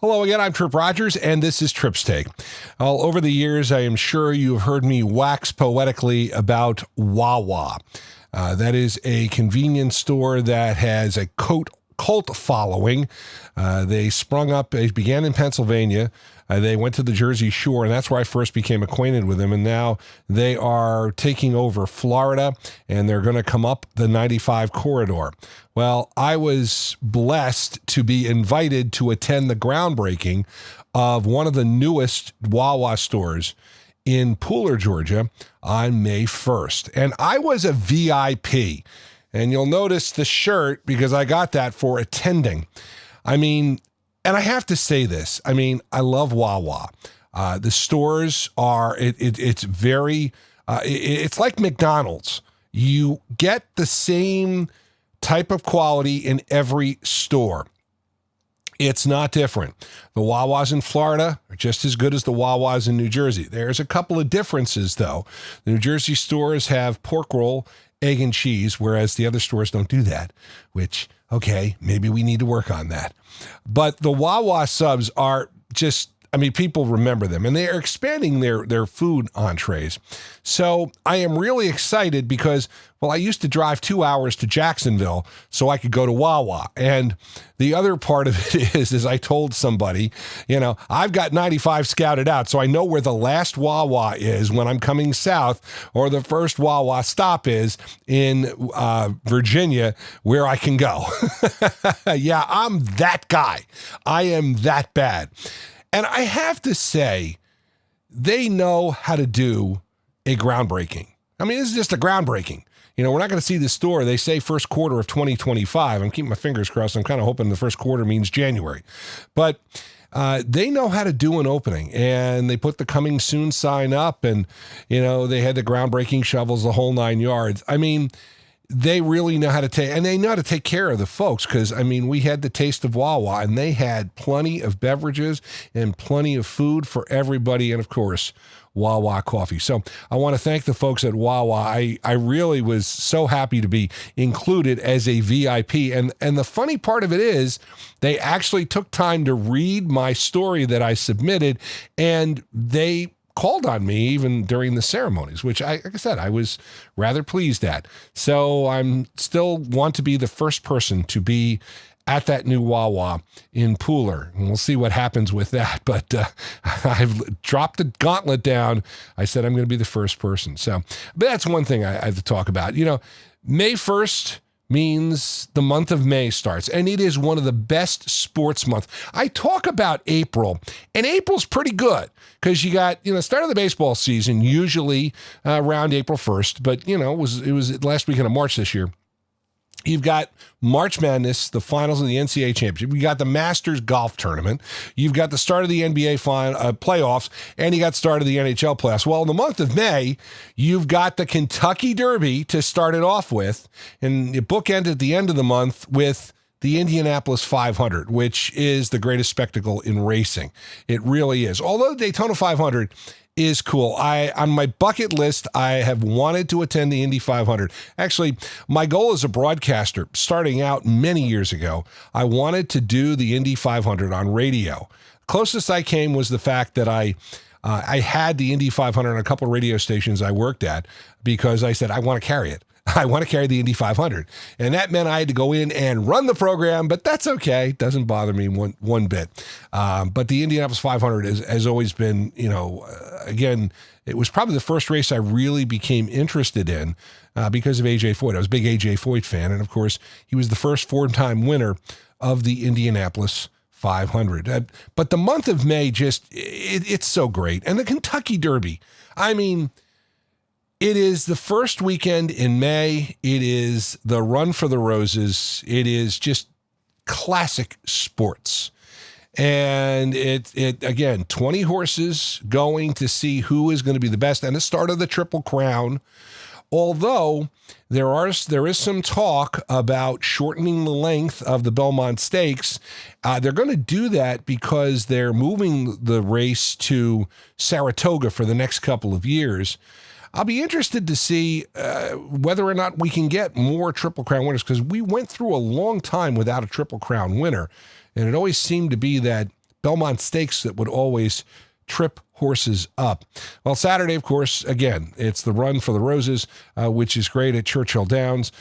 Hello again, I'm Tripp Rogers, and this is Tripp's Take. Well, over the years, I am sure you've heard me wax poetically about WAWA. That is a convenience store that has a cult following. They sprung up, they began in Pennsylvania. They went to the Jersey Shore, and that's where I first became acquainted with them. And now they are taking over Florida, and they're going to come up the 95 corridor. Well, I was blessed to be invited to attend the groundbreaking of one of the newest WAWA stores in Pooler, Georgia, on May 1st. And I was a VIP. And you'll notice the shirt because I got that for attending. And I have to say this. I love WAWA. The stores are, it's very, it's like McDonald's. You get the same type of quality in every store. It's not different. The WAWAs in Florida are just as good as the WAWAs in New Jersey. There's a couple of differences, though. The New Jersey stores have pork roll, egg, and cheese, whereas the other stores don't do that, which, okay, maybe we need to work on that. But the WAWA subs are just, people remember them, and they are expanding their food entrees. So I am really excited because, I used to drive 2 hours to Jacksonville so I could go to WAWA. And the other part of it is I told somebody, I've got 95 scouted out, so I know where the last WAWA is when I'm coming south, or the first WAWA stop is in Virginia, where I can go. Yeah, I'm that guy. I am that bad. And I have to say, they know how to do a groundbreaking. This is just a groundbreaking. We're not going to see the store. They say first quarter of 2025. I'm keeping my fingers crossed. I'm kind of hoping the first quarter means January. But they know how to do an opening, and they put the coming soon sign up, and, they had the groundbreaking shovels, the whole 9 yards. They really know how to take, and they know how to take care of the folks because, we had the taste of WAWA, and they had plenty of beverages and plenty of food for everybody, and of course, WAWA coffee. So I want to thank the folks at WAWA. I really was so happy to be included as a VIP, and the funny part of it is they actually took time to read my story that I submitted, and they called on me even during the ceremonies, which like I said, I was rather pleased at. So I'm still want to be the first person to be at that new WAWA in Pooler. And we'll see what happens with that. But I've dropped the gauntlet down. I said I'm going to be the first person. So, but that's one thing I have to talk about. May 1st means the month of May starts, and it is one of the best sports months. I talk about April, and April's pretty good because you got, start of the baseball season usually around April 1st, but it was last weekend of March this year. You've got March Madness, the finals of the NCAA championship. You got the Masters golf tournament. You've got the start of the NBA playoffs, and you got the start of the NHL playoffs. Well, in the month of May, you've got the Kentucky Derby to start it off with, and you bookend at the end of the month with the Indianapolis 500, which is the greatest spectacle in racing. It really is. Although the Daytona 500 is cool. On my bucket list, I have wanted to attend the Indy 500. Actually, my goal as a broadcaster, starting out many years ago, I wanted to do the Indy 500 on radio. Closest I came was the fact that I had the Indy 500 on a couple of radio stations I worked at because I said, I want to carry it. I want to carry the Indy 500. And that meant I had to go in and run the program, but that's okay. It doesn't bother me one bit. But the Indianapolis 500 has always been, again, it was probably the first race I really became interested in because of A.J. Foyt. I was a big A.J. Foyt fan. And of course, he was the first four-time winner of the Indianapolis 500. But the month of May it's so great. And the Kentucky Derby, it is the first weekend in May. It is the Run for the Roses. It is just classic sports. And it again, 20 horses going to see who is going to be the best, and the start of the Triple Crown. Although there is some talk about shortening the length of the Belmont Stakes. They're going to do that because they're moving the race to Saratoga for the next couple of years. I'll be interested to see whether or not we can get more Triple Crown winners, because we went through a long time without a Triple Crown winner, and it always seemed to be that Belmont Stakes that would always trip horses up. Well, Saturday, of course, again, it's the Run for the Roses, which is great at Churchill Downs.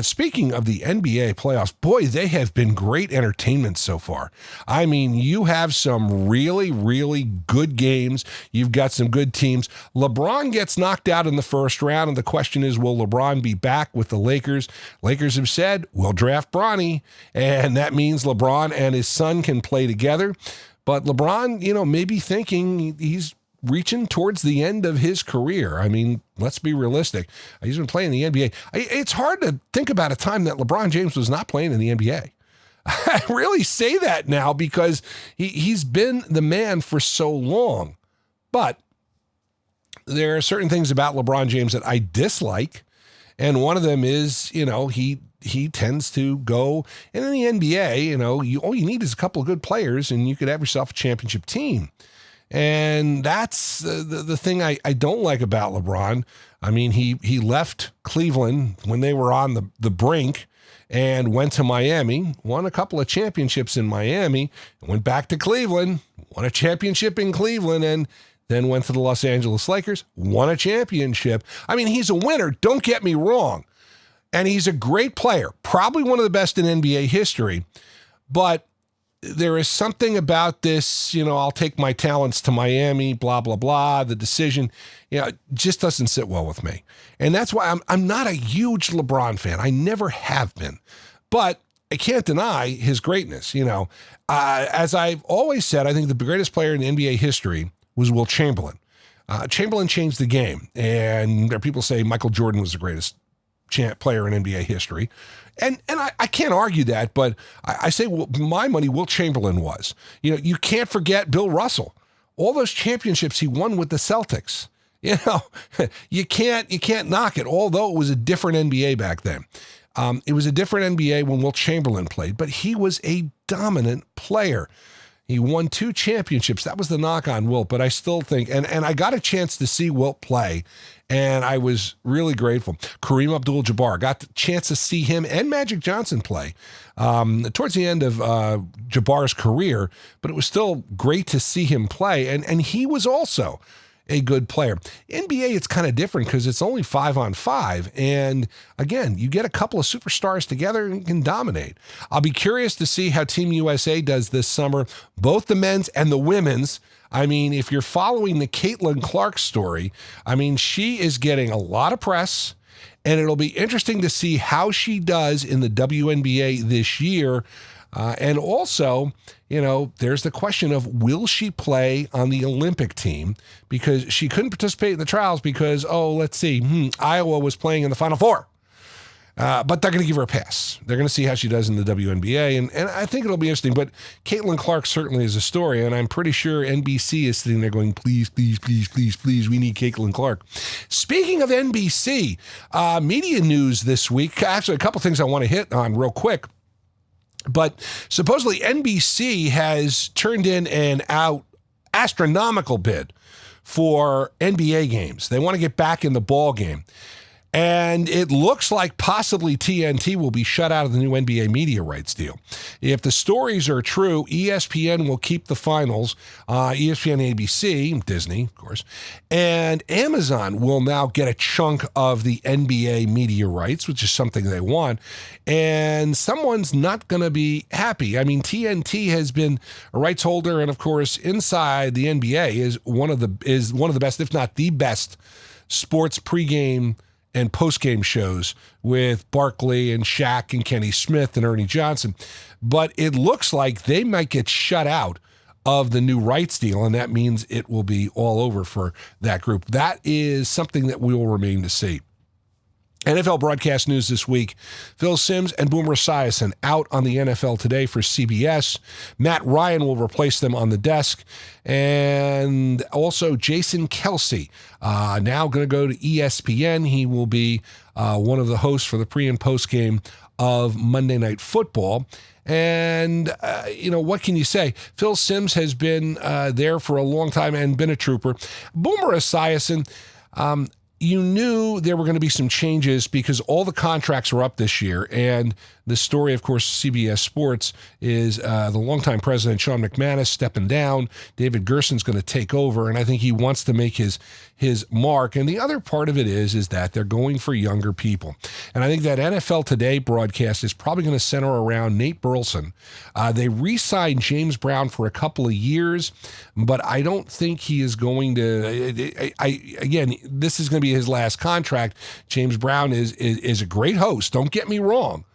Speaking of the NBA playoffs, boy, they have been great entertainment so far. I mean, you have some really, really good games. You've got some good teams. LeBron gets knocked out in the first round, and the question is, will LeBron be back with the Lakers? Lakers have said, we'll draft Bronny, and that means LeBron and his son can play together. But LeBron, may be thinking he's reaching towards the end of his career. I mean, let's be realistic. He's been playing in the NBA. It's hard to think about a time that LeBron James was not playing in the NBA. I really say that now because he's been the man for so long. But there are certain things about LeBron James that I dislike. And one of them is, he tends to go, and in the NBA, all you need is a couple of good players and you could have yourself a championship team. And that's the thing I don't like about LeBron. I mean, he left Cleveland when they were on the brink and went to Miami, won a couple of championships in Miami, went back to Cleveland, won a championship in Cleveland, and then went to the Los Angeles Lakers, won a championship. I mean, he's a winner, don't get me wrong. And he's a great player, probably one of the best in NBA history. But there is something about this, I'll take my talents to Miami, blah, blah, blah. The decision, just doesn't sit well with me. And that's why I'm not a huge LeBron fan. I never have been. But I can't deny his greatness. As I've always said, I think the greatest player in NBA history was Wilt Chamberlain. Chamberlain changed the game. And there are people say Michael Jordan was the greatest player in NBA history. And I can't argue that, but I say, well, my money, Wilt Chamberlain was. You can't forget Bill Russell. All those championships he won with the Celtics. You can't knock it, although it was a different NBA back then. It was a different NBA when Wilt Chamberlain played, but he was a dominant player. He won 2 championships. That was the knock on Wilt, but I still think, and I got a chance to see Wilt play, and I was really grateful. Kareem Abdul-Jabbar, got the chance to see him and Magic Johnson play towards the end of Jabbar's career, but it was still great to see him play, and he was also a good player. NBA, it's kind of different because it's only 5-on-5. And again, you get a couple of superstars together and can dominate. I'll be curious to see how Team USA does this summer, both the men's and the women's. I mean, if you're following the Caitlin Clark story, I mean, she is getting a lot of press, and it'll be interesting to see how she does in the WNBA this year. And also, there's the question of, will she play on the Olympic team? Because she couldn't participate in the trials because, Iowa was playing in the Final Four. But they're going to give her a pass. They're going to see how she does in the WNBA, and I think it'll be interesting. But Caitlin Clark certainly is a story, and I'm pretty sure NBC is sitting there going, please, please, please, please, please, we need Caitlin Clark. Speaking of NBC, media news this week, actually a couple things I want to hit on real quick. But supposedly NBC has turned in an astronomical bid for NBA games. They want to get back in the ball game. And it looks like possibly TNT will be shut out of the new NBA media rights deal. If the stories are true, ESPN will keep the finals, ESPN, ABC, Disney, of course, and Amazon will now get a chunk of the NBA media rights, which is something they want. And someone's not going to be happy. I mean, TNT has been a rights holder, and of course, inside the NBA is one of the best, if not the best, sports pregame and post-game shows with Barkley and Shaq and Kenny Smith and Ernie Johnson. But it looks like they might get shut out of the new rights deal, and that means it will be all over for that group. That is something that we will remain to see. NFL broadcast news this week. Phil Simms and Boomer Esiason out on the NFL Today for CBS. Matt Ryan will replace them on the desk. And also Jason Kelsey, now going to go to ESPN. He will be one of the hosts for the pre- and post-game of Monday Night Football. And, what can you say? Phil Simms has been there for a long time and been a trooper. Boomer Esiason, you knew there were going to be some changes because all the contracts were up this year, and The story, of course, CBS Sports is the longtime president, Sean McManus, stepping down. David Gerson's going to take over, and I think he wants to make his mark. And the other part of it is that they're going for younger people. And I think that NFL Today broadcast is probably going to center around Nate Burleson. They re-signed James Brown for a couple of years, but I don't think he is going to. Again, this is going to be his last contract. James Brown is a great host. Don't get me wrong.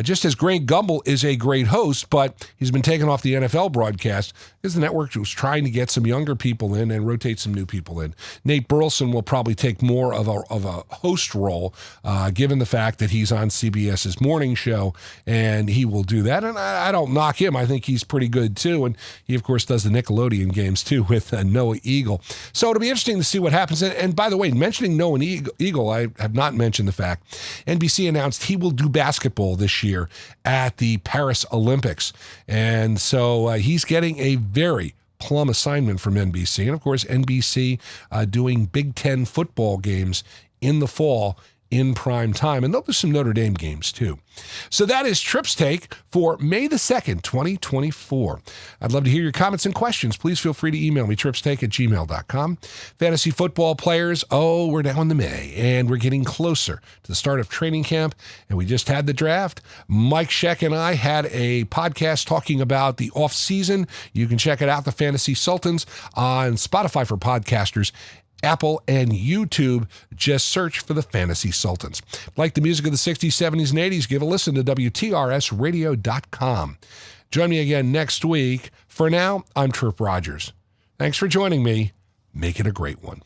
Just as Greg Gumbel is a great host, but he's been taken off the NFL broadcast because the network was trying to get some younger people in and rotate some new people in. Nate Burleson will probably take more of a host role, given the fact that he's on CBS's morning show, and he will do that. And I don't knock him. I think he's pretty good, too. And he, of course, does the Nickelodeon games, too, with Noah Eagle. So it'll be interesting to see what happens. And by the way, mentioning Noah Eagle, I have not mentioned the fact NBC announced he will do basketball this year at the Paris Olympics. And so he's getting a very plum assignment from NBC. And of course, NBC doing Big Ten football games in the fall in prime time. And there'll be some Notre Dame games too. So that is Tripp's Take for May the 2nd, 2024. I'd love to hear your comments and questions. Please feel free to email me, trippstake@gmail.com. Fantasy football players, we're now into May, and we're getting closer to the start of training camp, and we just had the draft. Mike Scheck and I had a podcast talking about the off-season. You can check it out, The Fantasy Sultans, on Spotify for podcasters, Apple, and YouTube. Just search for the Fantasy Sultans. Like the music of the 60s, 70s, and 80s, give a listen to WTRSradio.com. Join me again next week. For now, I'm Tripp Rogers. Thanks for joining me. Make it a great one.